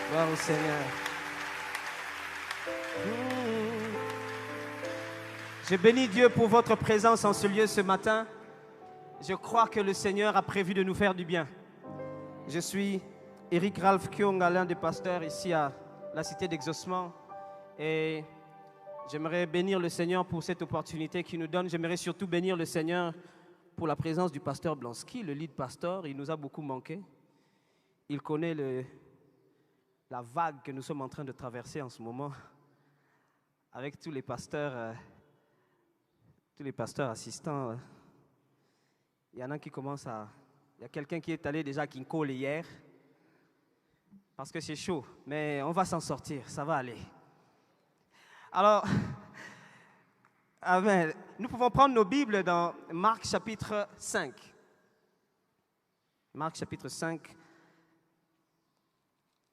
Gloire au Seigneur. Je bénis Dieu pour votre présence en ce lieu ce matin. Je crois que le Seigneur a prévu de nous faire du bien. Je suis Eric Ralph Kyonga, l'un des pasteurs ici à la Cité d'Exaucement. Et j'aimerais bénir le Seigneur pour cette opportunité qu'il nous donne. J'aimerais surtout bénir le Seigneur pour la présence du pasteur Blansky, le lead pastor. Il nous a beaucoup manqué. Il connaît la vague que nous sommes en train de traverser en ce moment avec tous les pasteurs assistants. Il y en a qui commencent à... Il y a quelqu'un qui est allé déjà à Kinkole hier parce que c'est chaud, mais on va s'en sortir, ça va aller. Alors, amen. Nous pouvons prendre nos Bibles dans Marc chapitre 5. Marc chapitre 5.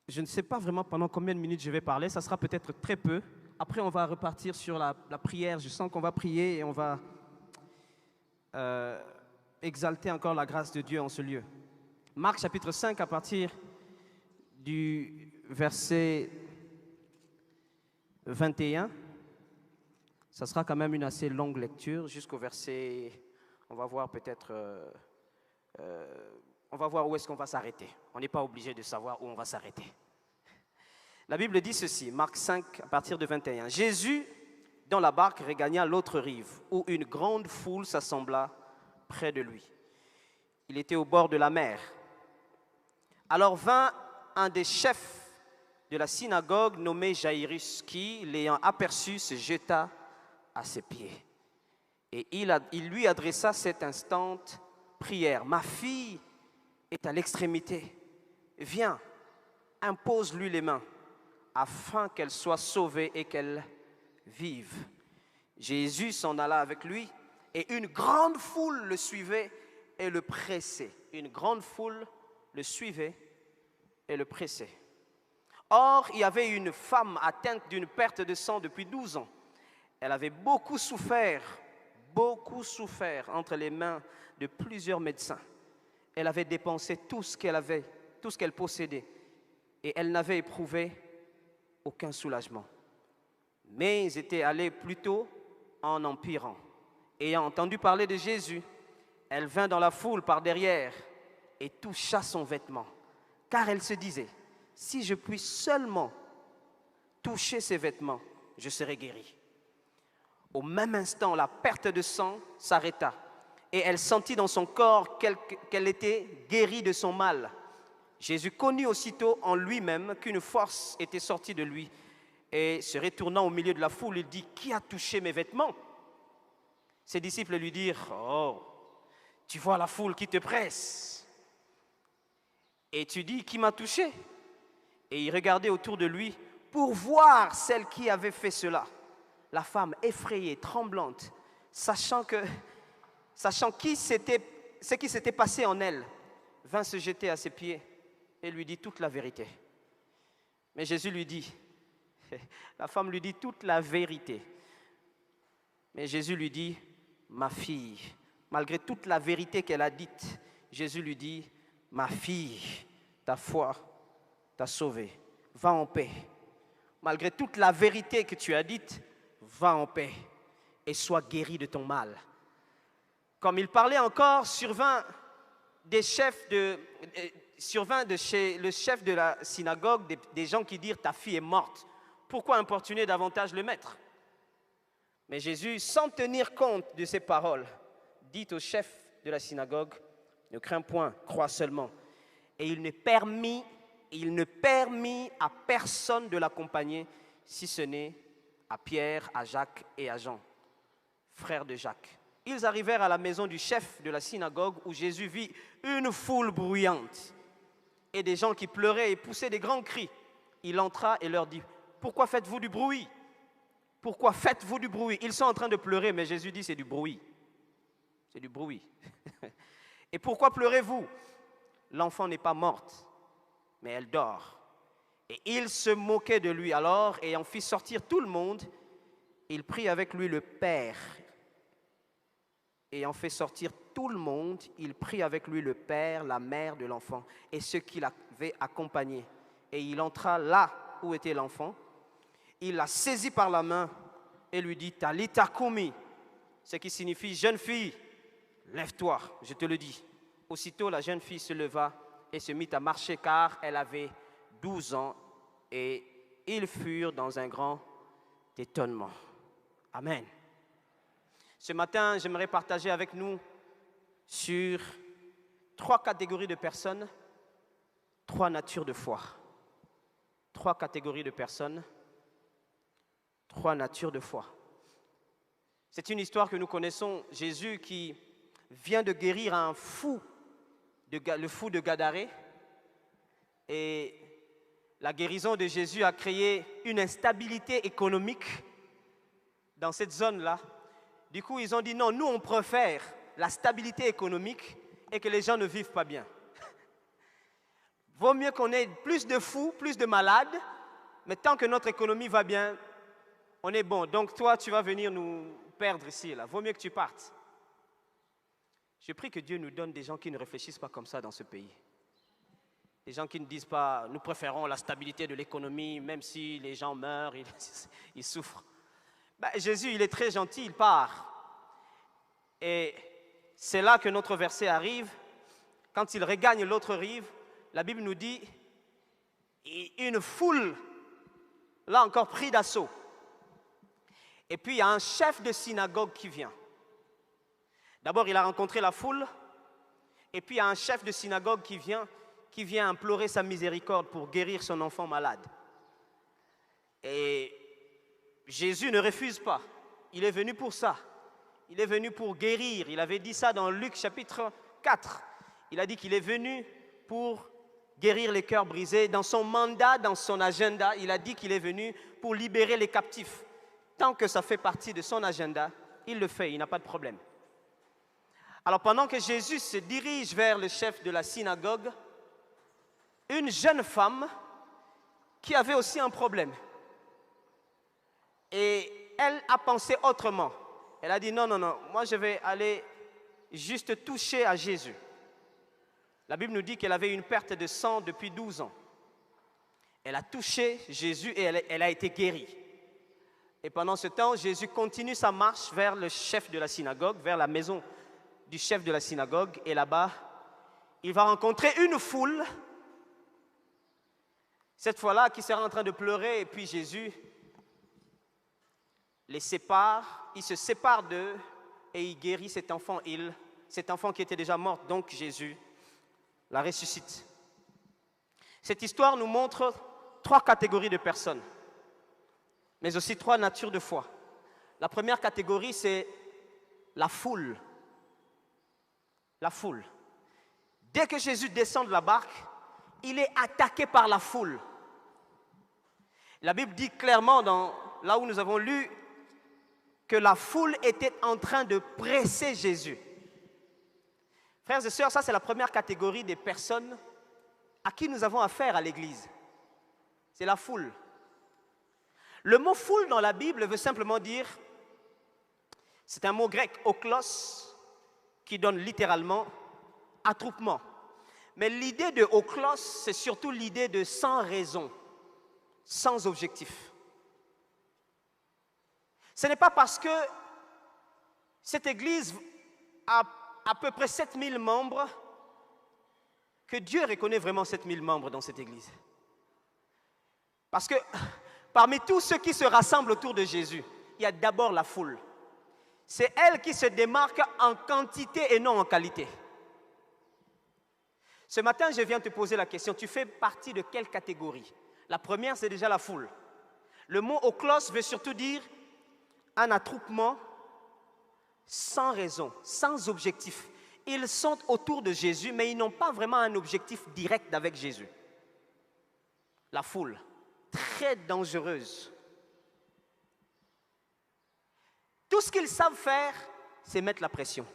Je ne sais pas vraiment pendant combien de minutes je vais parler, ça sera peut-être très peu. Après, on va repartir sur la prière. Je sens qu'on va prier et on va exalter encore la grâce de Dieu en ce lieu. Marc chapitre 5 à partir du verset 21. Ça sera quand même une assez longue lecture jusqu'au verset... On va voir peut-être... on va voir où est-ce qu'on va s'arrêter. On n'est pas obligé de savoir où on va s'arrêter. La Bible dit ceci, Marc 5, à partir de 21. Jésus, dans la barque, regagna l'autre rive, où une grande foule s'assembla près de lui. Il était au bord de la mer. Alors vint un des chefs de la synagogue, nommé Jairus, qui, l'ayant aperçu, se jeta à ses pieds. Et il lui adressa cette instante prière. « Ma fille est à l'extrémité. Viens, impose-lui les mains, afin qu'elle soit sauvée et qu'elle vive. » Jésus s'en alla avec lui, et une grande foule le suivait et le pressait. Une grande foule le suivait et le pressait. Or, il y avait une femme atteinte d'une perte de sang depuis 12 ans. Elle avait beaucoup souffert entre les mains de plusieurs médecins. Elle avait dépensé tout ce qu'elle possédait, et elle n'avait éprouvé aucun soulagement. Mais ils étaient allés plutôt en empirant. Ayant entendu parler de Jésus, elle vint dans la foule par derrière et toucha son vêtement, car elle se disait, si je puis seulement toucher ses vêtements, je serai guérie. Au même instant, la perte de sang s'arrêta et elle sentit dans son corps qu'elle était guérie de son mal. Jésus connut aussitôt en lui-même qu'une force était sortie de lui et se retournant au milieu de la foule, il dit, qui a touché mes vêtements? Ses disciples lui dirent, oh, tu vois la foule qui te presse et tu dis, qui m'a touché? Et il regardait autour de lui pour voir celle qui avait fait cela. La femme, effrayée, tremblante, sachant ce qui s'était passé en elle, vint se jeter à ses pieds et lui dit toute la vérité. Mais Jésus lui dit, la femme lui dit toute la vérité. Mais Jésus lui dit, ma fille, malgré toute la vérité qu'elle a dite, Jésus lui dit, ma fille, ta foi t'a sauvée, va en paix. Malgré toute la vérité que tu as dite, va en paix et sois guéri de ton mal. Comme il parlait encore, survint le chef de la synagogue, des gens qui dirent, ta fille est morte. Pourquoi importuner davantage le maître? Mais Jésus, sans tenir compte de ces paroles, dit au chef de la synagogue, ne crains point, crois seulement. Et il ne permit à personne de l'accompagner, si ce n'est à Pierre, à Jacques et à Jean, frères de Jacques. Ils arrivèrent à la maison du chef de la synagogue où Jésus vit une foule bruyante et des gens qui pleuraient et poussaient des grands cris. Il entra et leur dit, pourquoi faites-vous du bruit? Pourquoi faites-vous du bruit? Ils sont en train de pleurer, mais Jésus dit, c'est du bruit. C'est du bruit. Et pourquoi pleurez-vous? L'enfant n'est pas morte, mais elle dort. Et il se moquait de lui. Alors, ayant fait sortir tout le monde, il prit avec lui le Père. Ayant fait sortir tout le monde, il prit avec lui le père, la mère de l'enfant et ceux qui l'avaient accompagné. et il entra là où était l'enfant. Il la saisit par la main et lui dit, Talita Kumi, ce qui signifie, jeune fille, lève-toi, je te le dis. Aussitôt, la jeune fille se leva et se mit à marcher car elle avait 12 ans et ils furent dans un grand étonnement. Amen. Ce matin, j'aimerais partager avec nous sur 3 catégories de personnes, 3 natures de foi. 3 catégories de personnes, 3 natures de foi. C'est une histoire que nous connaissons, Jésus qui vient de guérir un fou, le fou de Gadarée. Et la guérison de Jésus a créé une instabilité économique dans cette zone-là. Du coup, ils ont dit non, nous on préfère la stabilité économique et que les gens ne vivent pas bien. Vaut mieux qu'on ait plus de fous, plus de malades, mais tant que notre économie va bien, on est bon. Donc toi, tu vas venir nous perdre ici, là. Vaut mieux que tu partes. Je prie que Dieu nous donne des gens qui ne réfléchissent pas comme ça dans ce pays. Des gens qui ne disent pas, nous préférons la stabilité de l'économie, même si les gens meurent, ils souffrent. Jésus, il est très gentil, il part. Et c'est là que notre verset arrive. Quand il regagne l'autre rive, la Bible nous dit, une foule l'a encore pris d'assaut. Et puis il y a un chef de synagogue qui vient. D'abord, il a rencontré la foule, et puis il y a un chef de synagogue qui vient implorer sa miséricorde pour guérir son enfant malade. Et Jésus ne refuse pas. Il est venu pour ça. Il est venu pour guérir. Il avait dit ça dans Luc chapitre 4. Il a dit qu'il est venu pour guérir les cœurs brisés. Dans son mandat, dans son agenda, il a dit qu'il est venu pour libérer les captifs. Tant que ça fait partie de son agenda, il le fait, il n'a pas de problème. Alors pendant que Jésus se dirige vers le chef de la synagogue, une jeune femme qui avait aussi un problème. Et elle a pensé autrement. Elle a dit non, moi je vais aller juste toucher à Jésus. La Bible nous dit qu'elle avait une perte de sang depuis 12 ans. Elle a touché Jésus et elle a été guérie. Et pendant ce temps, Jésus continue sa marche vers le chef de la synagogue, vers la maison du chef de la synagogue. Et là-bas, il va rencontrer une foule, cette fois-là, qui sera en train de pleurer. Et puis Jésus les sépare, il se sépare d'eux et il guérit cet enfant qui était déjà mort. Donc Jésus la ressuscite. Cette histoire nous montre 3 catégories de personnes, mais aussi 3 natures de foi. La première catégorie, c'est la foule. La foule. Dès que Jésus descend de la barque, il est attaqué par la foule. La Bible dit clairement, là où nous avons lu, que la foule était en train de presser Jésus. Frères et sœurs, ça c'est la première catégorie des personnes à qui nous avons affaire à l'église. C'est la foule. Le mot foule dans la Bible veut simplement dire, c'est un mot grec, oklos, qui donne littéralement attroupement. Mais l'idée de oklos, c'est surtout l'idée de sans raison, sans objectif. Ce n'est pas parce que cette église a à peu près 7000 membres que Dieu reconnaît vraiment 7000 membres dans cette église. Parce que parmi tous ceux qui se rassemblent autour de Jésus, il y a d'abord la foule. C'est elle qui se démarque en quantité et non en qualité. Ce matin, je viens te poser la question, tu fais partie de quelle catégorie? La première, c'est déjà la foule. Le mot oklos veut surtout dire un attroupement sans raison, sans objectif. Ils sont autour de Jésus, mais ils n'ont pas vraiment un objectif direct avec Jésus. La foule, très dangereuse. Tout ce qu'ils savent faire, c'est mettre la pression.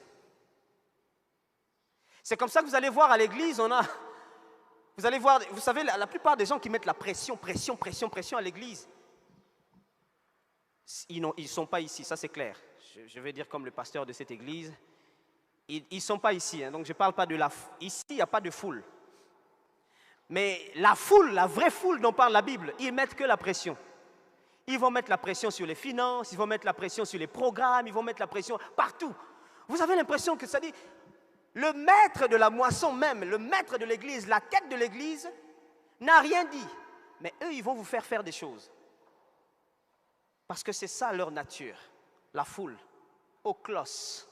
C'est comme ça que vous allez voir à l'église, vous allez voir, vous savez, la plupart des gens qui mettent la pression à l'église, ils ne sont pas ici, ça c'est clair. Je vais dire comme le pasteur de cette église, ils ne sont pas ici, hein, donc je ne parle pas de la foule. Ici, il n'y a pas de foule. Mais la foule, la vraie foule dont parle la Bible, ils mettent que la pression. Ils vont mettre la pression sur les finances, ils vont mettre la pression sur les programmes, ils vont mettre la pression partout. Vous avez l'impression que ça dit, le maître de la moisson même, le maître de l'église, la tête de l'église, n'a rien dit. Mais eux, ils vont vous faire des choses. Parce que c'est ça leur nature, la foule, au clos.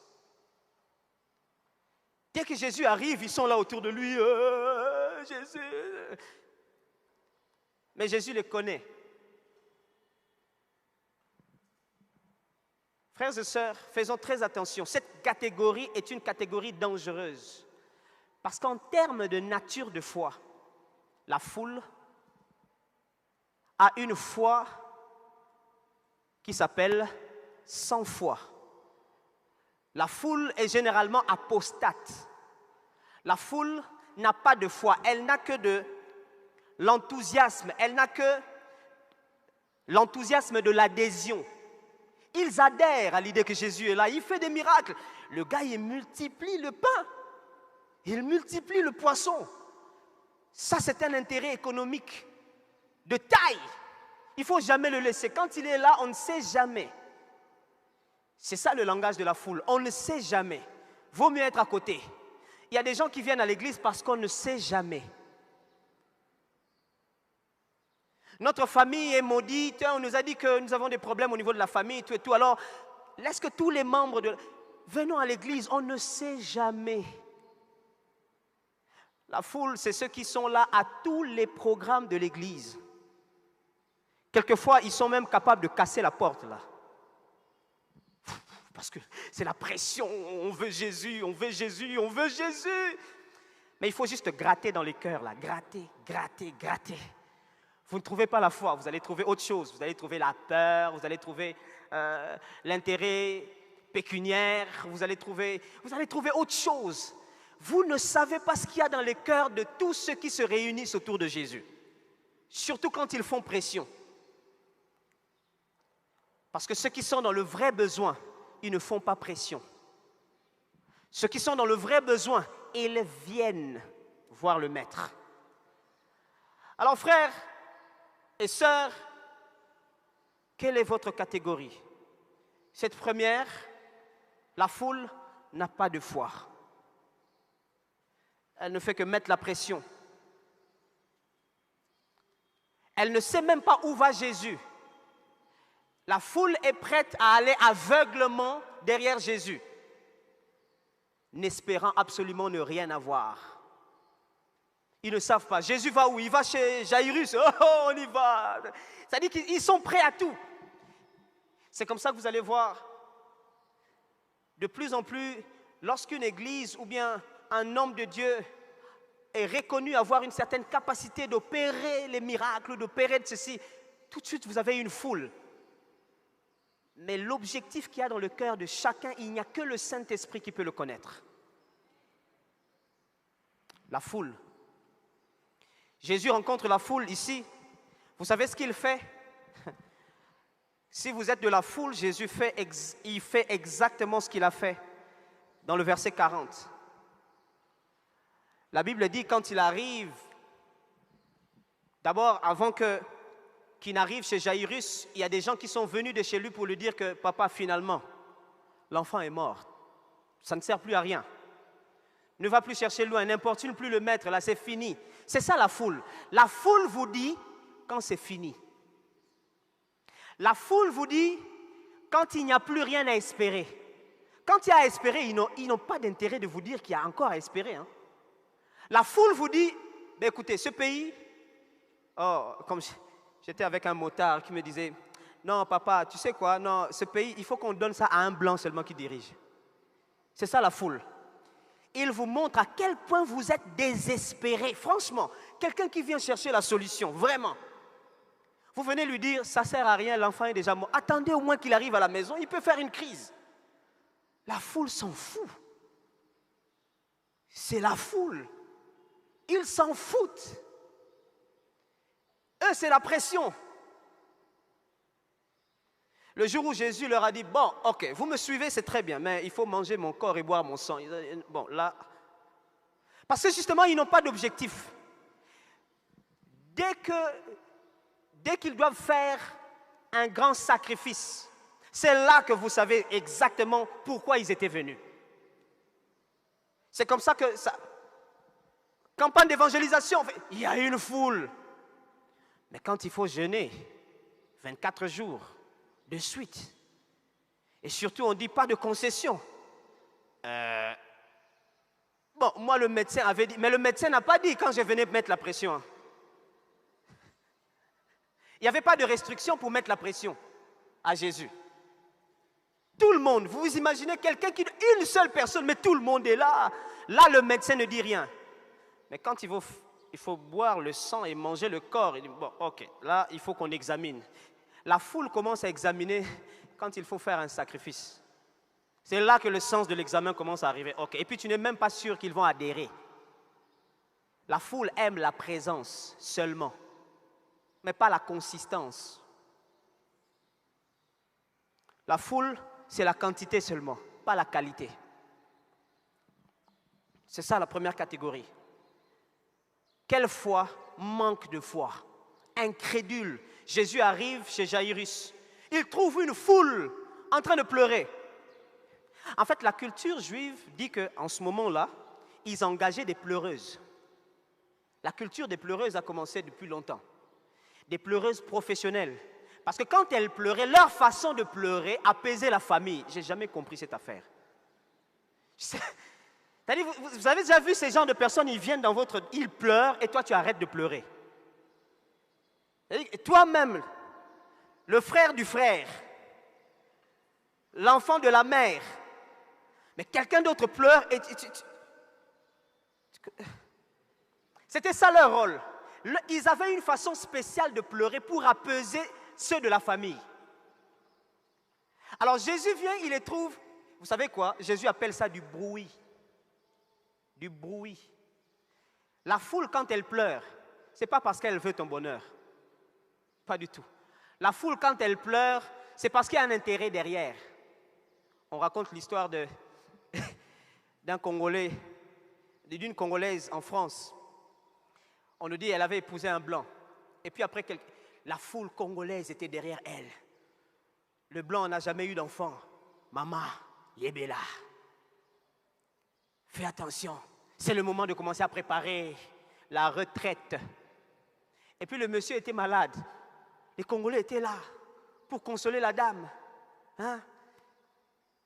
Dès que Jésus arrive, ils sont là autour de lui. Jésus. Mais Jésus les connaît. Frères et sœurs, faisons très attention. Cette catégorie est une catégorie dangereuse. Parce qu'en termes de nature de foi, la foule a une foi qui s'appelle sans foi. La foule est généralement apostate. La foule n'a pas de foi. Elle n'a que de l'enthousiasme. Elle n'a que l'enthousiasme de l'adhésion. Ils adhèrent à l'idée que Jésus est là. Il fait des miracles. Le gars, il multiplie le pain. Il multiplie le poisson. Ça, c'est un intérêt économique de taille. Il ne faut jamais le laisser. Quand il est là, on ne sait jamais. C'est ça le langage de la foule. On ne sait jamais. Vaut mieux être à côté. Il y a des gens qui viennent à l'église parce qu'on ne sait jamais. Notre famille est maudite. On nous a dit que nous avons des problèmes au niveau de la famille, tout et tout. Alors, laisse que tous les membres de... Venons à l'église, on ne sait jamais. La foule, c'est ceux qui sont là à tous les programmes de l'église. Quelquefois, ils sont même capables de casser la porte, là. Parce que c'est la pression, on veut Jésus, on veut Jésus, on veut Jésus. Mais il faut juste gratter dans les cœurs, là. Gratter, gratter, gratter. Vous ne trouvez pas la foi, vous allez trouver autre chose. Vous allez trouver la peur, vous allez trouver l'intérêt pécuniaire, vous allez trouver autre chose. Vous ne savez pas ce qu'il y a dans les cœurs de tous ceux qui se réunissent autour de Jésus. Surtout quand ils font pression. Parce que ceux qui sont dans le vrai besoin, ils ne font pas pression. Ceux qui sont dans le vrai besoin, ils viennent voir le maître. Alors frères et sœurs, quelle est votre catégorie? Cette première, la foule n'a pas de foi. Elle ne fait que mettre la pression. Elle ne sait même pas où va Jésus. La foule est prête à aller aveuglement derrière Jésus, n'espérant absolument ne rien avoir. Ils ne savent pas. Jésus va où? Il va chez Jairus. Oh, on y va. C'est-à-dire qu'ils sont prêts à tout. C'est comme ça que vous allez voir. De plus en plus, lorsqu'une église ou bien un homme de Dieu est reconnu avoir une certaine capacité d'opérer les miracles, d'opérer de ceci, tout de suite vous avez une foule. Mais l'objectif qu'il y a dans le cœur de chacun, il n'y a que le Saint-Esprit qui peut le connaître. La foule. Jésus rencontre la foule ici. Vous savez ce qu'il fait? Si vous êtes de la foule, Jésus fait exactement ce qu'il a fait dans le verset 40. La Bible dit quand il arrive, d'abord avant qu'il n'arrive chez Jairus, il y a des gens qui sont venus de chez lui pour lui dire que papa, finalement, l'enfant est mort. Ça ne sert plus à rien. Ne va plus chercher loin, n'importune plus le maître, là c'est fini. C'est ça la foule. La foule vous dit quand c'est fini. La foule vous dit quand il n'y a plus rien à espérer. Quand il y a à espérer, ils n'ont pas d'intérêt de vous dire qu'il y a encore à espérer. Hein. La foule vous dit, ben écoutez, ce pays, comme j'étais avec un motard qui me disait, non papa, tu sais quoi, non, ce pays, il faut qu'on donne ça à un blanc seulement qui dirige. C'est ça la foule. Il vous montre à quel point vous êtes désespéré. Franchement, quelqu'un qui vient chercher la solution, vraiment. Vous venez lui dire, ça ne sert à rien, l'enfant est déjà mort. Attendez au moins qu'il arrive à la maison, il peut faire une crise. La foule s'en fout. C'est la foule. Ils s'en foutent. Eux, c'est la pression. Le jour où Jésus leur a dit, bon, ok, vous me suivez, c'est très bien, mais il faut manger mon corps et boire mon sang. Bon, là, parce que justement, ils n'ont pas d'objectif. dès qu'ils doivent faire un grand sacrifice, c'est là que vous savez exactement pourquoi ils étaient venus. C'est comme ça que ça... Campagne d'évangélisation, il y a une foule. Mais quand il faut jeûner 24 jours de suite, et surtout on ne dit pas de concession. Bon, moi le médecin avait dit, mais le médecin n'a pas dit quand je venais mettre la pression. Il n'y avait pas de restriction pour mettre la pression à Jésus. Tout le monde, vous vous imaginez quelqu'un une seule personne, mais tout le monde est là. Là, le médecin ne dit rien. Mais quand il faut boire le sang et manger le corps, il dit, bon, ok, là, il faut qu'on examine. La foule commence à examiner quand il faut faire un sacrifice. C'est là que le sens de l'examen commence à arriver. Ok, et puis tu n'es même pas sûr qu'ils vont adhérer. La foule aime la présence seulement, mais pas la consistance. La foule, c'est la quantité seulement, pas la qualité. C'est ça la première catégorie. Quelle foi manque de foi? Incrédule. Jésus arrive chez Jaïrus. Il trouve une foule en train de pleurer. En fait, la culture juive dit qu'en ce moment-là, ils engageaient des pleureuses. La culture des pleureuses a commencé depuis longtemps. Des pleureuses professionnelles. Parce que quand elles pleuraient, leur façon de pleurer apaisait la famille. Je n'ai jamais compris cette affaire. Vous avez déjà vu ces genres de personnes, ils viennent dans votre... Ils pleurent et toi tu arrêtes de pleurer. Toi-même, le frère du frère, l'enfant de la mère, mais quelqu'un d'autre pleure et... C'était ça leur rôle. Ils avaient une façon spéciale de pleurer pour apaiser ceux de la famille. Alors Jésus vient, il les trouve... Vous savez quoi? Jésus appelle ça du bruit. Du bruit. La foule, quand elle pleure, ce n'est pas parce qu'elle veut ton bonheur. Pas du tout. La foule, quand elle pleure, c'est parce qu'il y a un intérêt derrière. On raconte l'histoire d'un Congolais, d'une Congolaise en France. On nous dit qu'elle avait épousé un blanc. Et puis après, la foule congolaise était derrière elle. Le blanc n'a jamais eu d'enfant. Maman, Yébéla. Fais attention, c'est le moment de commencer à préparer la retraite. Et puis le monsieur était malade. Les Congolais étaient là pour consoler la dame. Hein?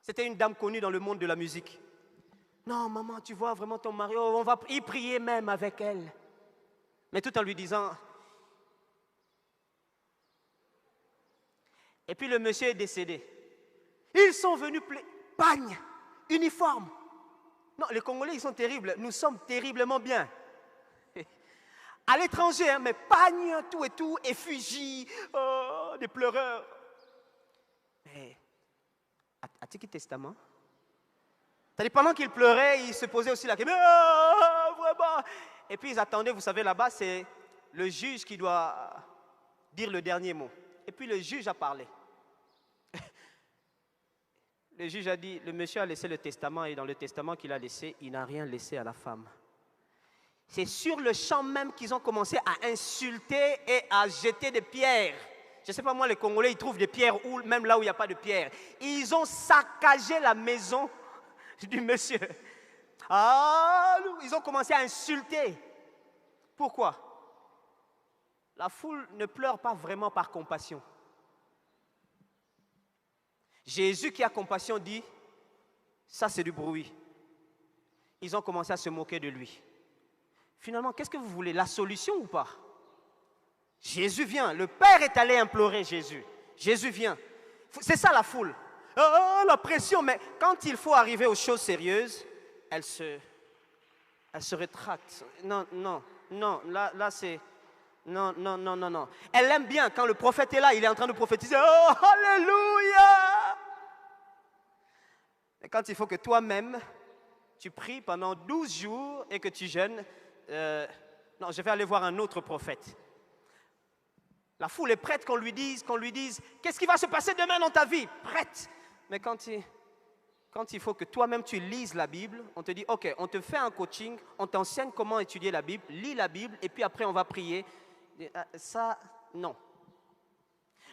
C'était une dame connue dans le monde de la musique. Non, maman, tu vois vraiment ton mari, on va y prier même avec elle. Mais tout en lui disant... Et puis le monsieur est décédé. Ils sont venus, pagne, uniforme. Non, les Congolais, ils sont terribles. Nous sommes terriblement bien. À l'étranger, hein, mais pagne, tout et tout, effigie, oh, des pleureurs. Mais, Antique Testament, c'est-à-dire pendant qu'ils pleuraient, ils se posaient aussi la question, oh, vraiment. Et puis ils attendaient, vous savez, là-bas, c'est le juge qui doit dire le dernier mot. Et puis le juge a parlé. Le juge a dit, le monsieur a laissé le testament et dans le testament qu'il a laissé, il n'a rien laissé à la femme. C'est sur le champ même qu'ils ont commencé à insulter et à jeter des pierres. Je ne sais pas moi, les Congolais, ils trouvent des pierres même là où il n'y a pas de pierres. Ils ont saccagé la maison du monsieur. Ah, ils ont commencé à insulter. Pourquoi? La foule ne pleure pas vraiment par compassion. Jésus qui a compassion dit, ça c'est du bruit. Ils ont commencé à se moquer de lui. Finalement, qu'est-ce que vous voulez? La solution ou pas? Jésus vient. Le Père est allé implorer Jésus. Jésus vient. C'est ça la foule. Oh, la pression. Mais quand il faut arriver aux choses sérieuses, elle se rétracte. Non, non, non. Là c'est... Non, non, non, non, non. Elle aime bien quand le prophète est là, il est en train de prophétiser. Oh, alléluia! Et quand il faut que toi-même, tu pries pendant 12 jours et que tu jeûnes, non, je vais aller voir un autre prophète. La foule est prête qu'on lui dise, qu'est-ce qui va se passer demain dans ta vie? Prête. Mais quand il faut que toi-même tu lises la Bible, on te dit, ok, on te fait un coaching, on t'enseigne comment étudier la Bible, lis la Bible, et puis après on va prier. Ça, non.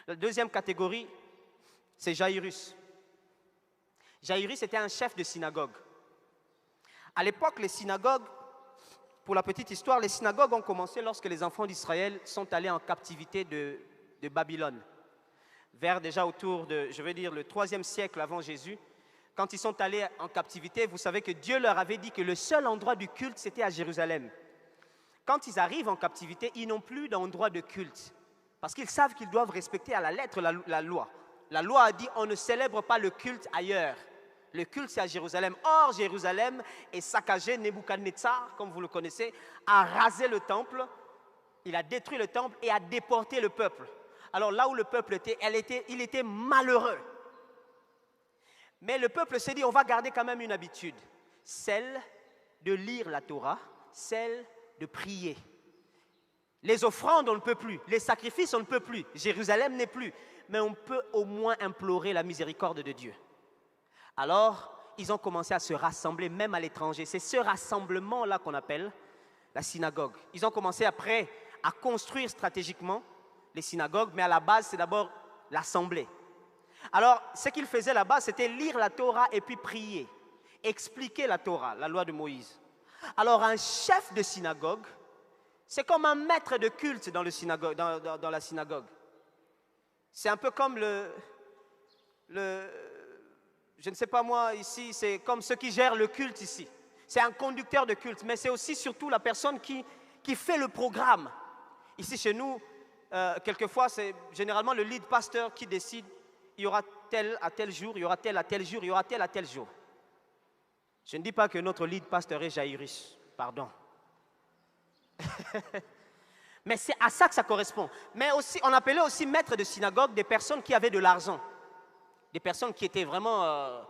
La deuxième catégorie, c'est Jairus. Jairus était un chef de synagogue. À l'époque, les synagogues, pour la petite histoire, les synagogues ont commencé lorsque les enfants d'Israël sont allés en captivité de Babylone. Vers déjà autour de, je veux dire, le 3e siècle avant Jésus, quand ils sont allés en captivité, vous savez que Dieu leur avait dit que le seul endroit du culte, c'était à Jérusalem. Quand ils arrivent en captivité, ils n'ont plus d'endroit de culte, parce qu'ils savent qu'ils doivent respecter à la lettre la loi. La loi a dit, on ne célèbre pas le culte ailleurs. Le culte, c'est à Jérusalem. Or, Jérusalem est saccagé. Nebuchadnezzar, comme vous le connaissez, a rasé le temple, il a détruit le temple et a déporté le peuple. Alors là où le peuple était, il était malheureux. Mais le peuple s'est dit, on va garder quand même une habitude, celle de lire la Torah, celle de prier. Les offrandes, on ne peut plus. Les sacrifices, on ne peut plus. Jérusalem n'est plus. Mais on peut au moins implorer la miséricorde de Dieu. Alors, ils ont commencé à se rassembler, même à l'étranger. C'est ce rassemblement-là qu'on appelle la synagogue. Ils ont commencé après à construire stratégiquement les synagogues, mais à la base, c'est d'abord l'assemblée. Alors, ce qu'ils faisaient là-bas, c'était lire la Torah et puis prier, expliquer la Torah, la loi de Moïse. Alors, un chef de synagogue, c'est comme un maître de culte dans la synagogue. C'est un peu comme je ne sais pas moi ici, c'est comme ceux qui gèrent le culte ici. C'est un conducteur de culte, mais c'est aussi surtout la personne qui fait le programme. Ici chez nous, quelquefois, c'est généralement le lead pasteur qui décide, il y aura tel à tel jour, il y aura tel à tel jour, il y aura tel à tel jour. Je ne dis pas que notre lead pasteur est Jairus, pardon. Mais c'est à ça que ça correspond. Mais aussi, on appelait aussi maître de synagogue des personnes qui avaient de l'argent. Des personnes qui étaient vraiment,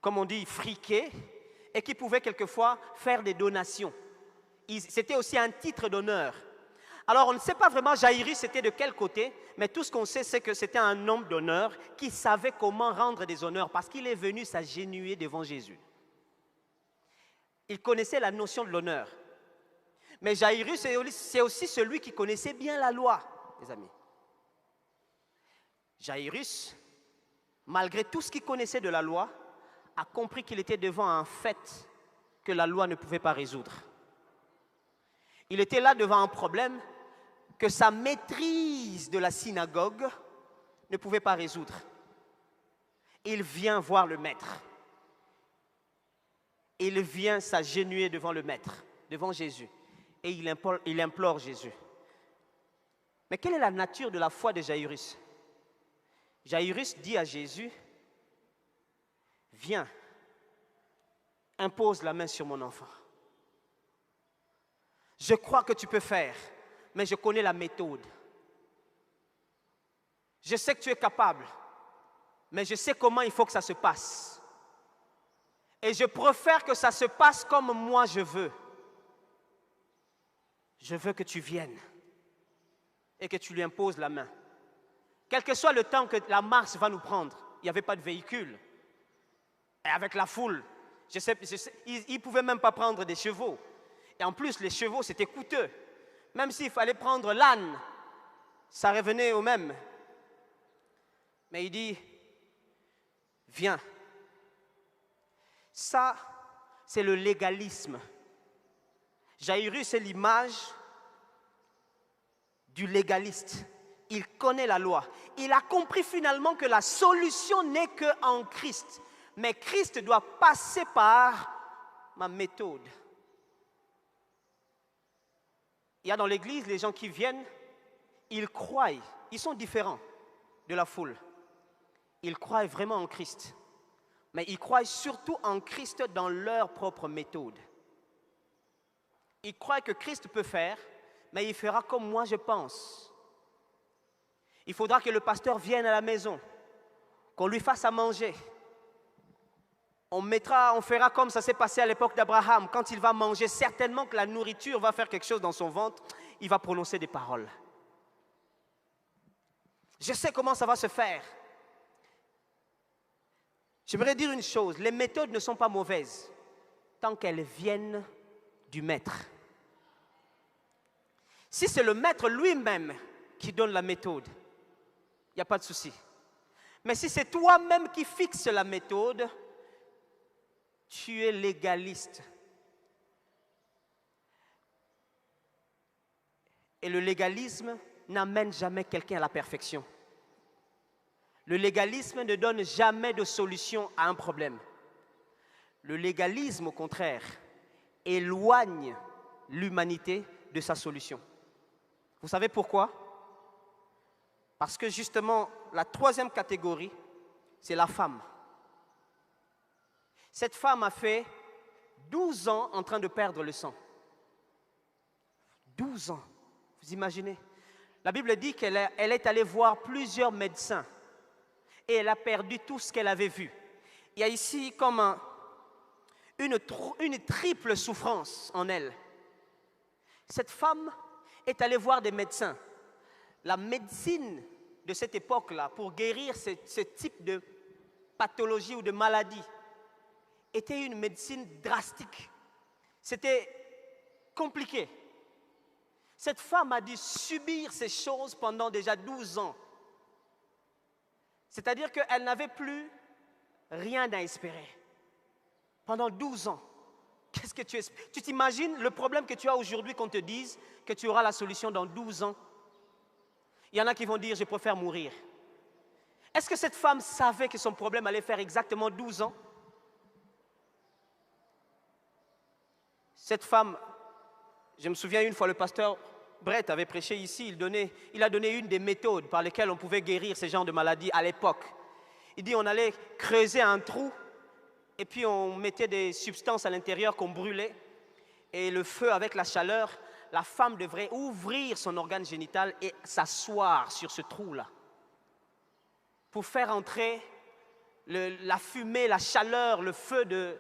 comme on dit, friquées et qui pouvaient quelquefois faire des donations. C'était aussi un titre d'honneur. Alors, on ne sait pas vraiment Jairus c'était de quel côté, mais tout ce qu'on sait, c'est que c'était un homme d'honneur qui savait comment rendre des honneurs parce qu'il est venu s'agenouiller devant Jésus. Il connaissait la notion de l'honneur. Mais Jairus, c'est aussi celui qui connaissait bien la loi, les amis. Jairus, malgré tout ce qu'il connaissait de la loi, a compris qu'il était devant un fait que la loi ne pouvait pas résoudre. Il était là devant un problème que sa maîtrise de la synagogue ne pouvait pas résoudre. Il vient voir le maître. Il vient s'agenouiller devant le maître, devant Jésus. Et il implore Jésus. Mais quelle est la nature de la foi de Jairus? Jairus dit à Jésus, viens, impose la main sur mon enfant. Je crois que tu peux faire, mais je connais la méthode. Je sais que tu es capable, mais je sais comment il faut que ça se passe. Et je préfère que ça se passe comme moi je veux. Je veux que tu viennes et que tu lui imposes la main. Quel que soit le temps que la marche va nous prendre, il n'y avait pas de véhicule. Et avec la foule, ils ne pouvaient même pas prendre des chevaux. Et en plus, les chevaux, c'était coûteux. Même s'il fallait prendre l'âne, ça revenait au même. Mais il dit, viens. Ça, c'est le légalisme. Jairus est l'image du légaliste. Il connaît la loi. Il a compris finalement que la solution n'est qu'en Christ. Mais Christ doit passer par ma méthode. Il y a dans l'église les gens qui viennent, ils croient, ils sont différents de la foule. Ils croient vraiment en Christ. Mais ils croient surtout en Christ dans leur propre méthode. Ils croient que Christ peut faire, mais il fera comme moi je pense. Il faudra que le pasteur vienne à la maison, qu'on lui fasse à manger. On fera comme ça s'est passé à l'époque d'Abraham. Quand il va manger, certainement que la nourriture va faire quelque chose dans son ventre, il va prononcer des paroles. Je sais comment ça va se faire. J'aimerais dire une chose, les méthodes ne sont pas mauvaises tant qu'elles viennent du maître. Si c'est le maître lui-même qui donne la méthode, il n'y a pas de souci. Mais si c'est toi-même qui fixes la méthode, tu es légaliste. Et le légalisme n'amène jamais quelqu'un à la perfection. Le légalisme ne donne jamais de solution à un problème. Le légalisme, au contraire, éloigne l'humanité de sa solution. Vous savez pourquoi? Parce que justement, la troisième catégorie, c'est la femme. Cette femme a fait 12 ans en train de perdre le sang. 12 ans, vous imaginez? La Bible dit qu'elle est allée voir plusieurs médecins et elle a perdu tout ce qu'elle avait vu. Il y a ici comme une triple souffrance en elle. Cette femme est allée voir des médecins. La médecine de cette époque-là, pour guérir ce type de pathologie ou de maladie, était une médecine drastique. C'était compliqué. Cette femme a dû subir ces choses pendant déjà 12 ans. C'est-à-dire qu'elle n'avait plus rien à espérer. Pendant 12 ans. Qu'est-ce que tu espères? Tu t'imagines le problème que tu as aujourd'hui qu'on te dise que tu auras la solution dans 12 ans? Il y en a qui vont dire, je préfère mourir. Est-ce que cette femme savait que son problème allait faire exactement 12 ans? Cette femme, je me souviens une fois, le pasteur Brett avait prêché ici, il a donné une des méthodes par lesquelles on pouvait guérir ce genre de maladies à l'époque. Il dit on allait creuser un trou et puis on mettait des substances à l'intérieur qu'on brûlait et le feu avec la chaleur, la femme devrait ouvrir son organe génital et s'asseoir sur ce trou-là pour faire entrer la fumée, la chaleur, le feu de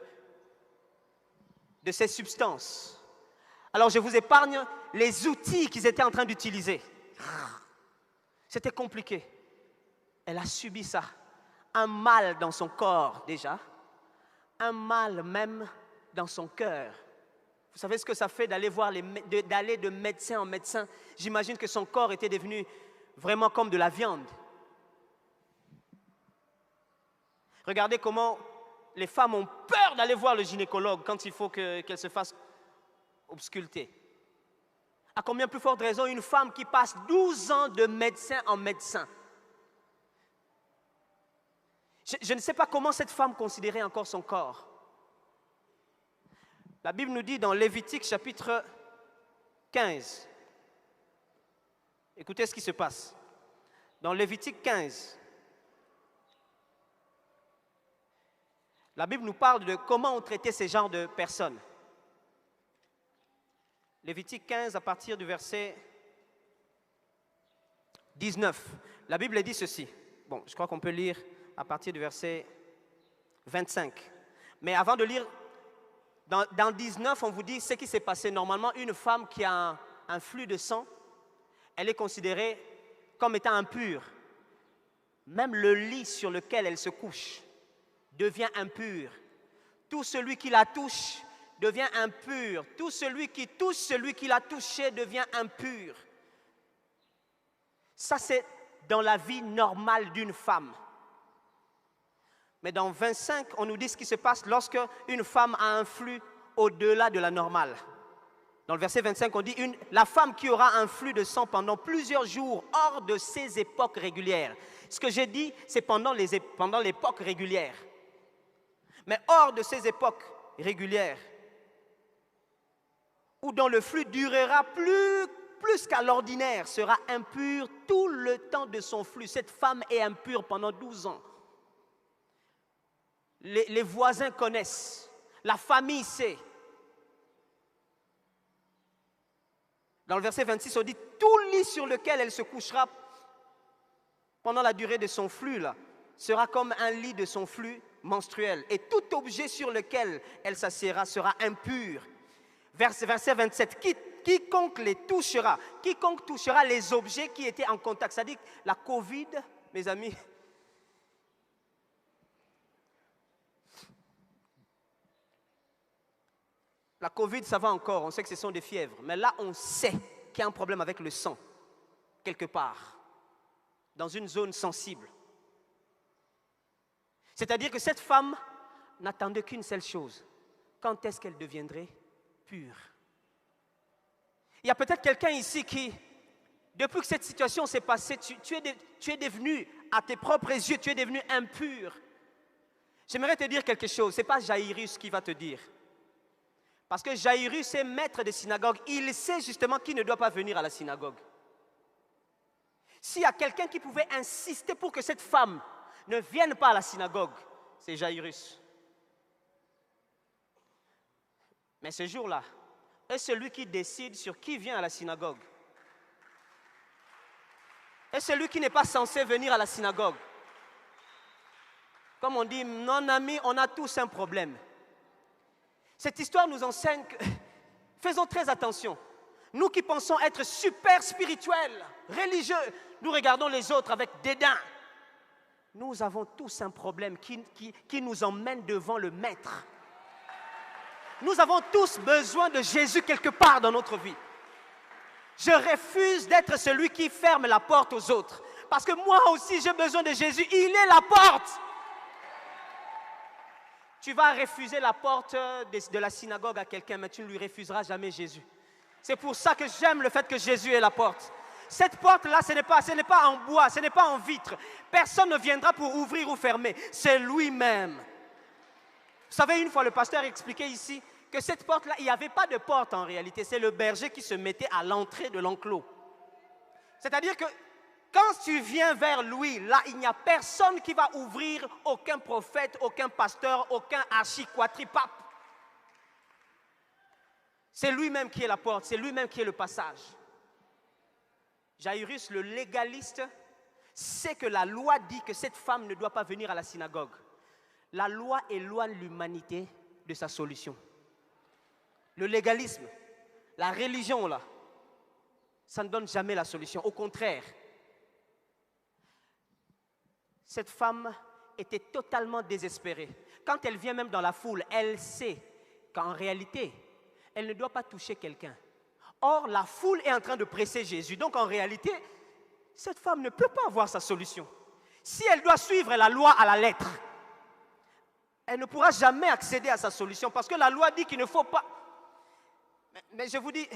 ces substances. Alors je vous épargne les outils qu'ils étaient en train d'utiliser. C'était compliqué. Elle a subi ça. Un mal dans son corps déjà, un mal même dans son cœur. Vous savez ce que ça fait d'aller d'aller de médecin en médecin? J'imagine que son corps était devenu vraiment comme de la viande. Regardez comment les femmes ont peur d'aller voir le gynécologue quand il faut qu'elles se fassent ausculter. À combien plus forte raison une femme qui passe 12 ans de médecin en médecin? Je ne sais pas comment cette femme considérait encore son corps. La Bible nous dit dans Lévitique chapitre 15, écoutez ce qui se passe. Dans Lévitique 15, la Bible nous parle de comment on traitait ces genres de personnes. Lévitique 15 à partir du verset 19. La Bible dit ceci. Bon, je crois qu'on peut lire à partir du verset 25. Mais avant de lire, dans 19, on vous dit ce qui s'est passé. Normalement, une femme qui a un flux de sang, elle est considérée comme étant impure. Même le lit sur lequel elle se couche devient impur. Tout celui qui la touche devient impur. Tout celui qui touche celui qui l'a touché devient impur. Ça, c'est dans la vie normale d'une femme. Mais dans 25, on nous dit ce qui se passe lorsque une femme a un flux au-delà de la normale. Dans le verset 25, on dit la femme qui aura un flux de sang pendant plusieurs jours hors de ses époques régulières. Ce que j'ai dit, c'est pendant l'époque régulière. Mais hors de ces époques régulières, où dont le flux durera plus qu'à l'ordinaire, sera impure tout le temps de son flux. Cette femme est impure pendant 12 ans. Les voisins connaissent, la famille sait. Dans le verset 26, on dit « Tout lit sur lequel elle se couchera pendant la durée de son flux là, sera comme un lit de son flux menstruel. Et tout objet sur lequel elle s'assiera sera impur. » Verset 27, quiconque touchera les objets qui étaient en contact. C'est-à-dire la Covid, mes amis, la Covid, ça va encore, on sait que ce sont des fièvres. Mais là, on sait qu'il y a un problème avec le sang, quelque part, dans une zone sensible. C'est-à-dire que cette femme n'attendait qu'une seule chose. Quand est-ce qu'elle deviendrait pure? Il y a peut-être quelqu'un ici qui, depuis que cette situation s'est passée, tu es devenu, à tes propres yeux, tu es devenu impur. J'aimerais te dire quelque chose, ce n'est pas Jairus qui va te dire. Parce que Jairus est maître de synagogue, il sait justement qu'il ne doit pas venir à la synagogue. S'il y a quelqu'un qui pouvait insister pour que cette femme ne vienne pas à la synagogue, c'est Jairus. Mais ce jour-là, est celui qui décide sur qui vient à la synagogue. Est celui qui n'est pas censé venir à la synagogue. Comme on dit, non ami, on a tous un problème. Cette histoire nous enseigne que, faisons très attention. Nous qui pensons être super spirituels, religieux, nous regardons les autres avec dédain. Nous avons tous un problème qui nous emmène devant le Maître. Nous avons tous besoin de Jésus quelque part dans notre vie. Je refuse d'être celui qui ferme la porte aux autres. Parce que moi aussi j'ai besoin de Jésus. Il est la porte. Tu vas refuser la porte de la synagogue à quelqu'un, mais tu ne lui refuseras jamais Jésus. C'est pour ça que j'aime le fait que Jésus est la porte. Cette porte-là, ce n'est pas en bois, ce n'est pas en vitre. Personne ne viendra pour ouvrir ou fermer. C'est lui-même. Vous savez, une fois, le pasteur expliquait ici que cette porte-là, il n'y avait pas de porte en réalité. C'est le berger qui se mettait à l'entrée de l'enclos. C'est-à-dire que quand tu viens vers lui, là, il n'y a personne qui va ouvrir, aucun prophète, aucun pasteur, aucun archi-quadripape. C'est lui-même qui est la porte, c'est lui-même qui est le passage. Jairus, le légaliste, sait que la loi dit que cette femme ne doit pas venir à la synagogue. La loi éloigne l'humanité de sa solution. Le légalisme, la religion, là, ça ne donne jamais la solution. Au contraire, cette femme était totalement désespérée. Quand elle vient même dans la foule, elle sait qu'en réalité, elle ne doit pas toucher quelqu'un. Or, la foule est en train de presser Jésus. Donc, en réalité, cette femme ne peut pas avoir sa solution. Si elle doit suivre la loi à la lettre, elle ne pourra jamais accéder à sa solution parce que la loi dit qu'il ne faut pas... Mais je vous dis,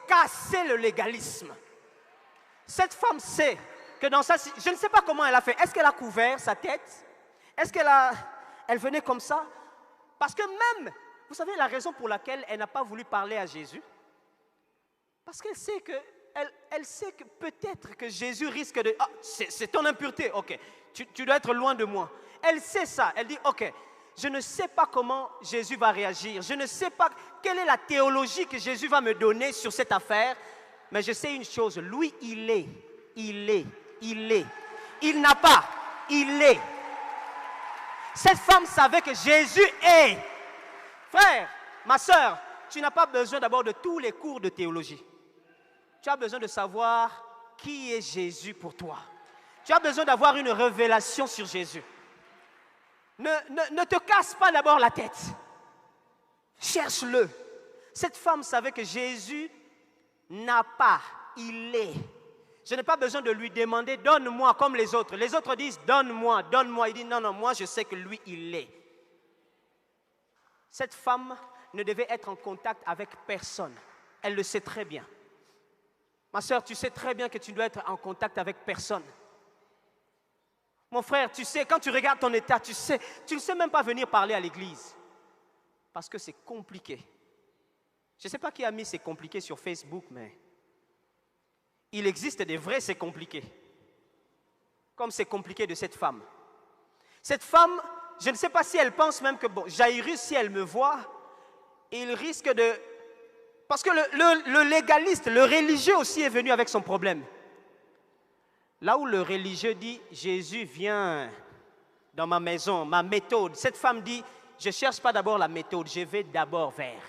casser le légalisme. Cette femme sait que dans sa... Je ne sais pas comment elle a fait. Est-ce qu'elle a couvert sa tête? Est-ce elle venait comme ça? Parce que même, vous savez la raison pour laquelle elle n'a pas voulu parler à Jésus? Parce qu'elle sait que, elle sait que peut-être que Jésus risque de... Ah, c'est ton impureté, ok. Tu dois être loin de moi. Elle sait ça. Elle dit, ok, je ne sais pas comment Jésus va réagir. Je ne sais pas quelle est la théologie que Jésus va me donner sur cette affaire. Mais je sais une chose, lui, il est. Il n'a pas, il est. Cette femme savait que Jésus est. Frère, ma soeur, tu n'as pas besoin d'abord de tous les cours de théologie. Tu as besoin de savoir qui est Jésus pour toi. Tu as besoin d'avoir une révélation sur Jésus. Ne te casse pas d'abord la tête. Cherche-le. Cette femme savait que Jésus n'a pas, il est. Je n'ai pas besoin de lui demander, donne-moi comme les autres. Les autres disent, donne-moi, donne-moi. Il dit, non, moi je sais que lui, il est. Cette femme ne devait être en contact avec personne. Elle le sait très bien. Ma soeur, tu sais très bien que tu dois être en contact avec personne. Mon frère, tu sais, quand tu regardes ton état, tu ne sais même pas venir parler à l'église. Parce que c'est compliqué. Je ne sais pas qui a mis c'est compliqué sur Facebook, mais il existe des vrais c'est compliqué. Comme c'est compliqué de cette femme. Cette femme, je ne sais pas si elle pense même que, bon, Jairus, si elle me voit, il risque de... Parce que le légaliste, le religieux aussi est venu avec son problème. Là où le religieux dit, Jésus vient dans ma maison, ma méthode. Cette femme dit, je ne cherche pas d'abord la méthode, je vais d'abord vers.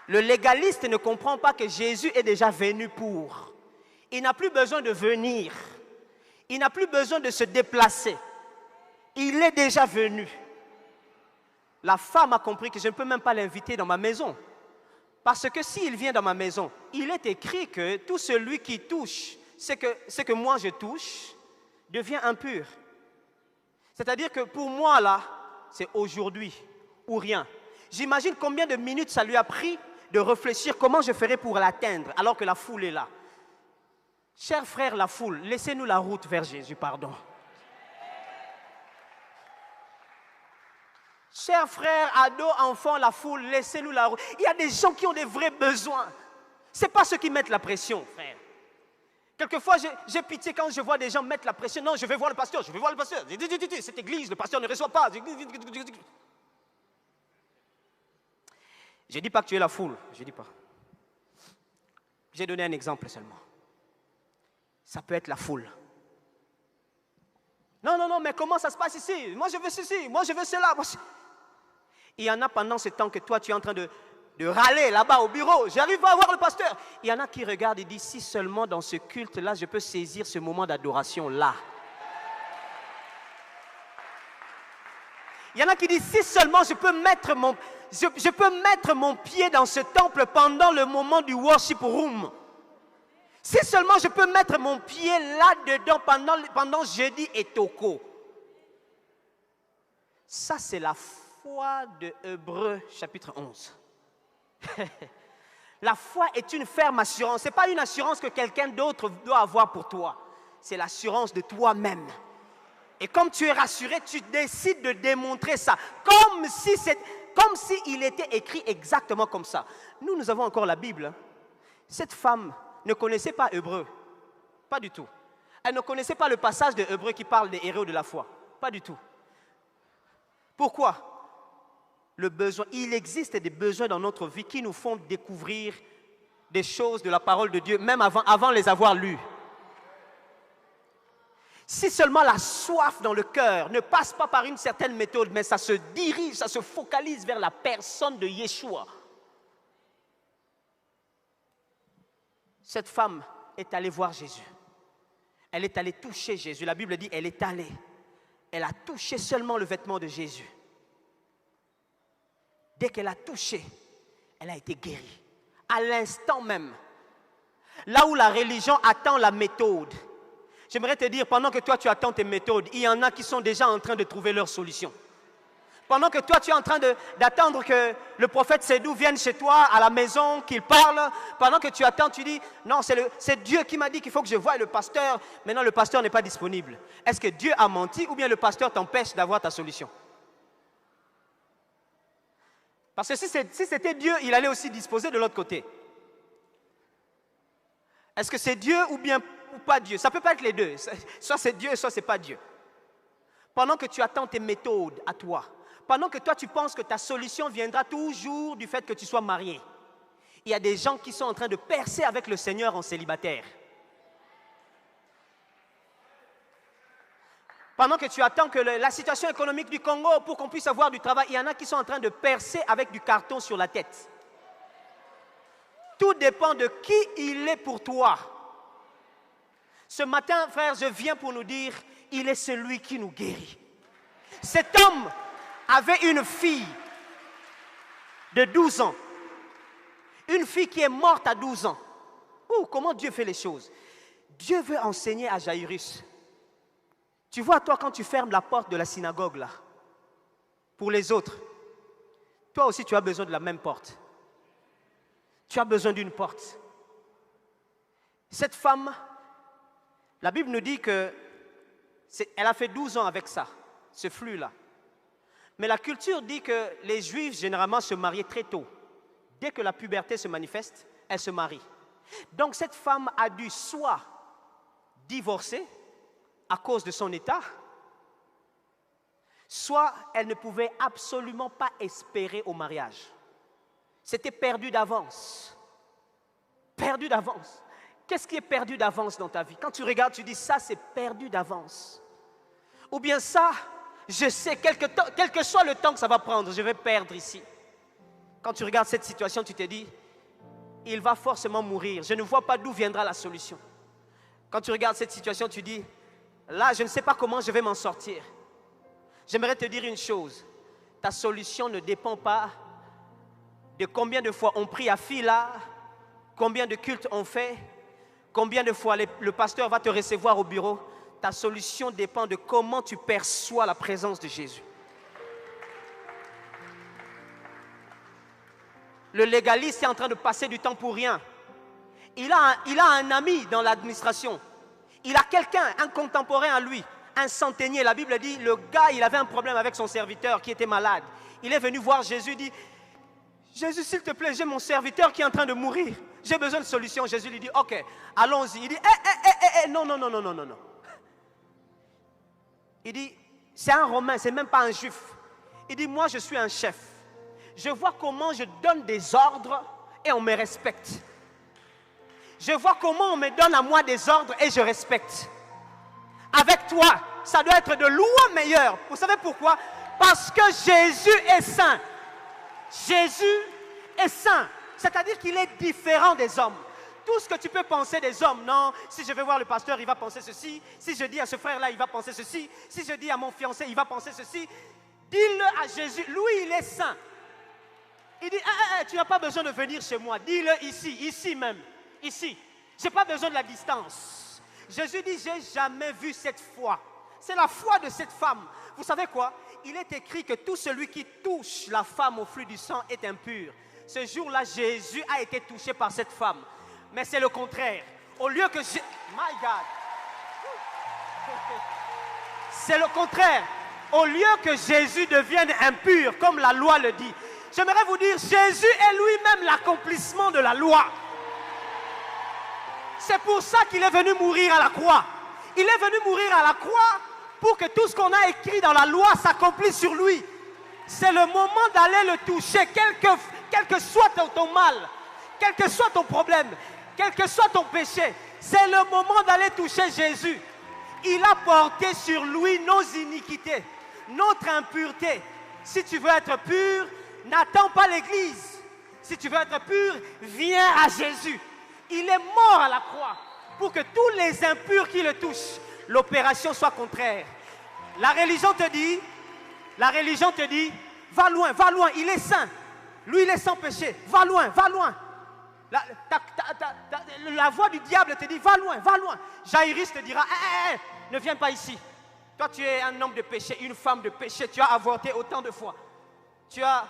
Le légaliste ne comprend pas que Jésus est déjà venu pour. Il n'a plus besoin de venir. Il n'a plus besoin de se déplacer. Il est déjà venu. La femme a compris que je ne peux même pas l'inviter dans ma maison. Parce que s'il vient dans ma maison, il est écrit que tout celui qui touche ce que moi je touche devient impur. C'est-à-dire que pour moi, là, c'est aujourd'hui ou rien. J'imagine combien de minutes ça lui a pris de réfléchir comment je ferai pour l'atteindre alors que la foule est là. Chers frères, la foule, laissez-nous la route vers Jésus, pardon. Chers frères, ados, enfants, la foule, laissez-nous la route. Il y a des gens qui ont des vrais besoins. Ce n'est pas ceux qui mettent la pression, frère. Quelquefois, j'ai pitié quand je vois des gens mettre la pression. Non, je vais voir le pasteur, je vais voir le pasteur. Cette église, le pasteur ne reçoit pas. Je ne dis pas que tu es la foule, je ne dis pas. J'ai donné un exemple seulement. Ça peut être la foule. Non, mais comment ça se passe ici? Moi, je veux ceci, moi, je veux cela. Il y en a pendant ce temps que toi, tu es en train de râler là-bas au bureau. J'arrive à voir le pasteur. Il y en a qui regardent et disent, si seulement dans ce culte-là, je peux saisir ce moment d'adoration-là. Il y en a qui disent, si seulement je peux mettre mon pied dans ce temple pendant le moment du worship room. Si seulement je peux mettre mon pied là-dedans pendant jeudi et toko. Ça, c'est la foi de Hébreux, chapitre 11. La foi est une ferme assurance. Ce n'est pas une assurance que quelqu'un d'autre doit avoir pour toi. C'est l'assurance de toi-même. Et comme tu es rassuré, tu décides de démontrer ça. Comme si il était écrit exactement comme ça. Nous avons encore la Bible. Cette femme ne connaissait pas Hébreu. Pas du tout. Elle ne connaissait pas le passage de Hébreu qui parle des héros de la foi. Pas du tout. Pourquoi? Le besoin. Il existe des besoins dans notre vie qui nous font découvrir des choses de la parole de Dieu, même avant les avoir lues. Si seulement la soif dans le cœur ne passe pas par une certaine méthode, mais ça se dirige, ça se focalise vers la personne de Yeshua. Cette femme est allée voir Jésus. Elle est allée toucher Jésus. La Bible dit, elle est allée. Elle a touché seulement le vêtement de Jésus. Dès qu'elle a touché, elle a été guérie. À l'instant même. Là où la religion attend la méthode. J'aimerais te dire, pendant que toi tu attends tes méthodes, il y en a qui sont déjà en train de trouver leur solution. Pendant que toi tu es en train d'attendre que le prophète Sédou vienne chez toi à la maison, qu'il parle, pendant que tu attends, tu dis, non, c'est Dieu qui m'a dit qu'il faut que je voie le pasteur. Maintenant le pasteur n'est pas disponible. Est-ce que Dieu a menti ou bien le pasteur t'empêche d'avoir ta solution? Parce que si c'était Dieu, il allait aussi disposer de l'autre côté. Est-ce que c'est Dieu ou pas Dieu? Ça ne peut pas être les deux. Soit c'est Dieu, soit ce n'est pas Dieu. Pendant que tu attends tes méthodes à toi, pendant que toi tu penses que ta solution viendra toujours du fait que tu sois marié, il y a des gens qui sont en train de percer avec le Seigneur en célibataire. Pendant que tu attends que la situation économique du Congo, pour qu'on puisse avoir du travail, il y en a qui sont en train de percer avec du carton sur la tête. Tout dépend de qui il est pour toi. Ce matin, frère, je viens pour nous dire, il est celui qui nous guérit. Cet homme avait une fille de 12 ans. Une fille qui est morte à 12 ans. Oh, comment Dieu fait les choses. Dieu veut enseigner à Jairus. Tu vois, toi, quand tu fermes la porte de la synagogue, là, pour les autres, toi aussi, tu as besoin de la même porte. Tu as besoin d'une porte. Cette femme, la Bible nous dit qu'elle a fait 12 ans avec ça, ce flux-là. Mais la culture dit que les Juifs, généralement, se mariaient très tôt. Dès que la puberté se manifeste, elle se marie. Donc, cette femme a dû soit divorcer à cause de son état, soit elle ne pouvait absolument pas espérer au mariage. C'était perdu d'avance. Perdu d'avance. Qu'est-ce qui est perdu d'avance dans ta vie? Quand tu regardes, tu dis ça, c'est perdu d'avance. Ou bien ça, je sais, quel que soit le temps que ça va prendre, je vais perdre ici. Quand tu regardes cette situation, tu te dis, il va forcément mourir. Je ne vois pas d'où viendra la solution. Quand tu regardes cette situation, tu dis, là, je ne sais pas comment je vais m'en sortir. J'aimerais te dire une chose. Ta solution ne dépend pas de combien de fois on prie à Fila, combien de cultes on fait, combien de fois le pasteur va te recevoir au bureau. Ta solution dépend de comment tu perçois la présence de Jésus. Le légaliste est en train de passer du temps pour rien. Il a un ami dans l'administration. Il a quelqu'un, un contemporain à lui, un centenier. La Bible dit, le gars, il avait un problème avec son serviteur qui était malade. Il est venu voir Jésus, dit, Jésus, s'il te plaît, j'ai mon serviteur qui est en train de mourir. J'ai besoin de solution. Jésus lui dit, ok, allons-y. Il dit, non. Il dit, c'est un Romain, c'est même pas un Juif. Il dit, moi, je suis un chef. Je vois comment je donne des ordres et on me respecte. Je vois comment on me donne à moi des ordres et je respecte. Avec toi, ça doit être de loin meilleur. Vous savez pourquoi? Parce que Jésus est saint. Jésus est saint. C'est-à-dire qu'il est différent des hommes. Tout ce que tu peux penser des hommes, non, si je vais voir le pasteur, il va penser ceci. Si je dis à ce frère-là, il va penser ceci. Si je dis à mon fiancé, il va penser ceci. Dis-le à Jésus. Lui, il est saint. Il dit, tu n'as pas besoin de venir chez moi. Dis-le ici même. Ici. Je n'ai pas besoin de la distance. Jésus dit, j'ai jamais vu cette foi. C'est la foi de cette femme. Vous savez quoi? Il est écrit que tout celui qui touche la femme au flux du sang est impur. Ce jour-là, Jésus a été touché par cette femme. Mais c'est le contraire. Au lieu que... My God. C'est le contraire. Au lieu que Jésus devienne impur, comme la loi le dit, j'aimerais vous dire, Jésus est lui-même l'accomplissement de la loi. C'est pour ça qu'il est venu mourir à la croix. Il est venu mourir à la croix pour que tout ce qu'on a écrit dans la loi s'accomplisse sur lui. C'est le moment d'aller le toucher, quel que soit ton mal, quel que soit ton problème, quel que soit ton péché. C'est le moment d'aller toucher Jésus. Il a porté sur lui nos iniquités, notre impureté. Si tu veux être pur, n'attends pas l'église. Si tu veux être pur, viens à Jésus. Il est mort à la croix pour que tous les impurs qui le touchent, l'opération soit contraire. La religion te dit, va loin, il est saint. Lui, il est sans péché. Va loin. La voix du diable te dit, va loin. Jairus te dira, ne viens pas ici. Toi, tu es un homme de péché, une femme de péché. Tu as avorté autant de fois. Tu as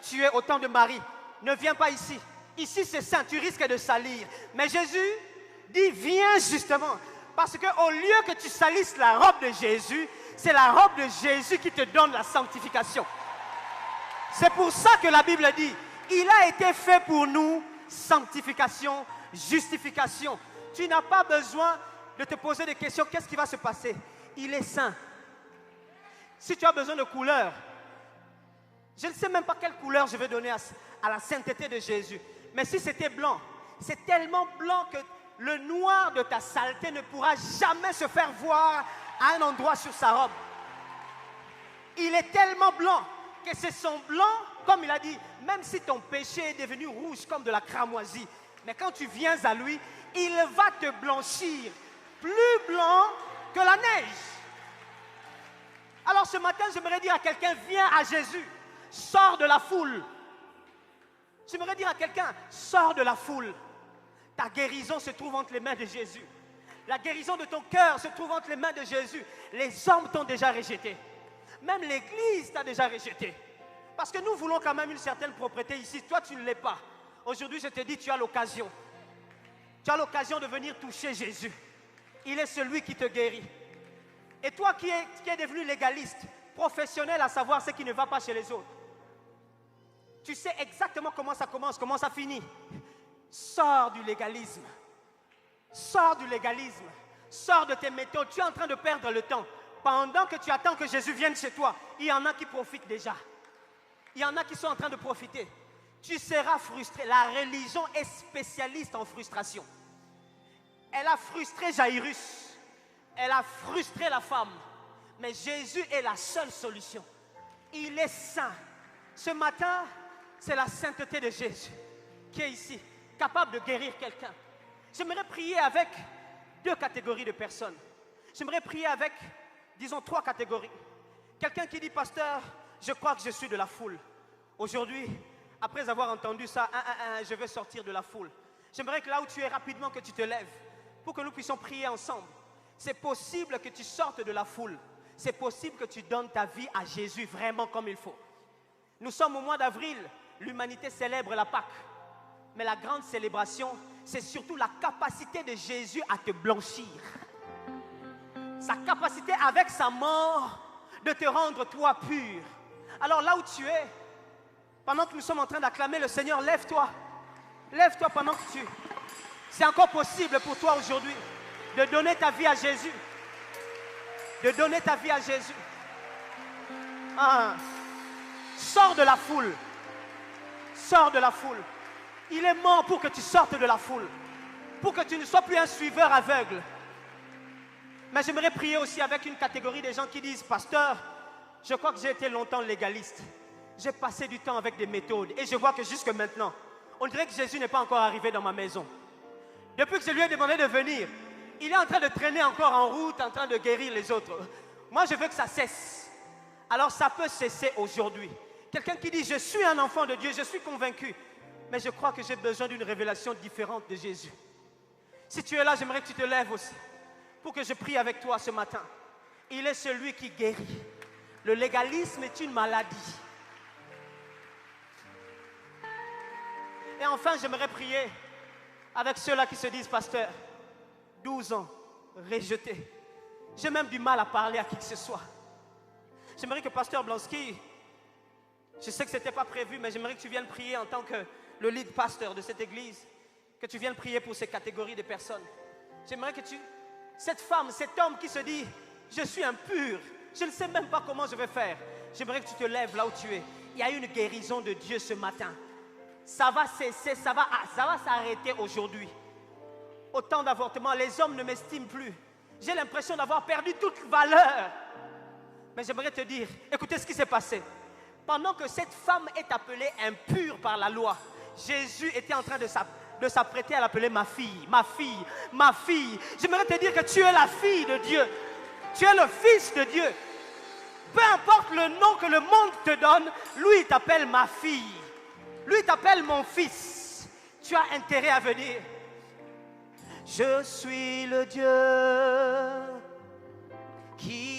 tué autant de maris. Ne viens pas ici. Ici, c'est saint, tu risques de salir. Mais Jésus dit, viens justement. Parce qu'au lieu que tu salisses la robe de Jésus, c'est la robe de Jésus qui te donne la sanctification. C'est pour ça que la Bible dit, il a été fait pour nous sanctification, justification. Tu n'as pas besoin de te poser des questions, qu'est-ce qui va se passer? Il est saint. Si tu as besoin de couleur, je ne sais même pas quelle couleur je vais donner à la sainteté de Jésus. Mais si c'était blanc, c'est tellement blanc que le noir de ta saleté ne pourra jamais se faire voir à un endroit sur sa robe. Il est tellement blanc que c'est son blanc, comme il a dit, même si ton péché est devenu rouge comme de la cramoisie, mais quand tu viens à lui, il va te blanchir plus blanc que la neige. Alors ce matin, j'aimerais dire à quelqu'un, viens à Jésus, sors de la foule. J'aimerais dire à quelqu'un, sors de la foule. Ta guérison se trouve entre les mains de Jésus. La guérison de ton cœur se trouve entre les mains de Jésus. Les hommes t'ont déjà rejeté. Même l'Église t'a déjà rejeté. Parce que nous voulons quand même une certaine propreté ici. Toi, tu ne l'es pas. Aujourd'hui, je te dis, tu as l'occasion. Tu as l'occasion de venir toucher Jésus. Il est celui qui te guérit. Et toi qui es devenu légaliste, professionnel à savoir ce qui ne va pas chez les autres, tu sais exactement comment ça commence, comment ça finit. Sors du légalisme. Sors du légalisme. Sors de tes méthodes. Tu es en train de perdre le temps. Pendant que tu attends que Jésus vienne chez toi, il y en a qui profitent déjà. Il y en a qui sont en train de profiter. Tu seras frustré. La religion est spécialiste en frustration. Elle a frustré Jairus. Elle a frustré la femme. Mais Jésus est la seule solution. Il est saint. Ce matin, c'est la sainteté de Jésus qui est ici, capable de guérir quelqu'un. J'aimerais prier avec deux catégories de personnes. J'aimerais prier avec, disons, trois catégories. Quelqu'un qui dit, pasteur, je crois que je suis de la foule. Aujourd'hui, Après avoir entendu ça, je vais sortir de la foule. J'aimerais que là où tu es rapidement, que tu te lèves pour que nous puissions prier ensemble. C'est possible que tu sortes de la foule. C'est possible que tu donnes ta vie à Jésus vraiment comme il faut. Nous sommes au mois d'avril, l'humanité célèbre la Pâque. Mais la grande célébration, c'est surtout la capacité de Jésus à te blanchir. Sa capacité avec sa mort de te rendre toi pur. Alors là où tu es, pendant que nous sommes en train d'acclamer le Seigneur, lève-toi. Lève-toi pendant que tu... C'est encore possible pour toi aujourd'hui de donner ta vie à Jésus. De donner ta vie à Jésus. Sors de la foule. Sors de la foule. Il est mort pour que tu sortes de la foule. Pour que tu ne sois plus un suiveur aveugle. Mais j'aimerais prier aussi avec une catégorie de gens qui disent, pasteur, je crois que j'ai été longtemps légaliste. J'ai passé du temps avec des méthodes et je vois que jusque maintenant, on dirait que Jésus n'est pas encore arrivé dans ma maison. Depuis que je lui ai demandé de venir, il est en train de traîner encore en route, en train de guérir les autres. Moi, je veux que ça cesse. Alors, ça peut cesser aujourd'hui. Quelqu'un qui dit, je suis un enfant de Dieu, je suis convaincu, mais je crois que j'ai besoin d'une révélation différente de Jésus. Si tu es là, j'aimerais que tu te lèves aussi, pour que je prie avec toi ce matin. Il est celui qui guérit. Le légalisme est une maladie. Et enfin, j'aimerais prier avec ceux-là qui se disent, pasteur, 12 ans, rejeté. J'ai même du mal à parler à qui que ce soit. J'aimerais que pasteur Blanski, je sais que ce n'était pas prévu, mais j'aimerais que tu viennes prier en tant que le lead pasteur de cette église, que tu viennes prier pour ces catégories de personnes. J'aimerais que cette femme, cet homme qui se dit, je suis impur, je ne sais même pas comment je vais faire. J'aimerais que tu te lèves là où tu es. Il y a une guérison de Dieu ce matin. Ça va cesser, ça va s'arrêter aujourd'hui. Au temps d'avortement, les hommes ne m'estiment plus. J'ai l'impression d'avoir perdu toute valeur. Mais j'aimerais te dire, écoutez ce qui s'est passé. Pendant que cette femme est appelée impure par la loi, Jésus était en train de s'apprêter à l'appeler ma fille, ma fille, ma fille. J'aimerais te dire que tu es la fille de Dieu. Tu es le fils de Dieu. Peu importe le nom que le monde te donne, lui il t'appelle ma fille. Lui t'appelle mon fils. Tu as intérêt à venir. Je suis le Dieu qui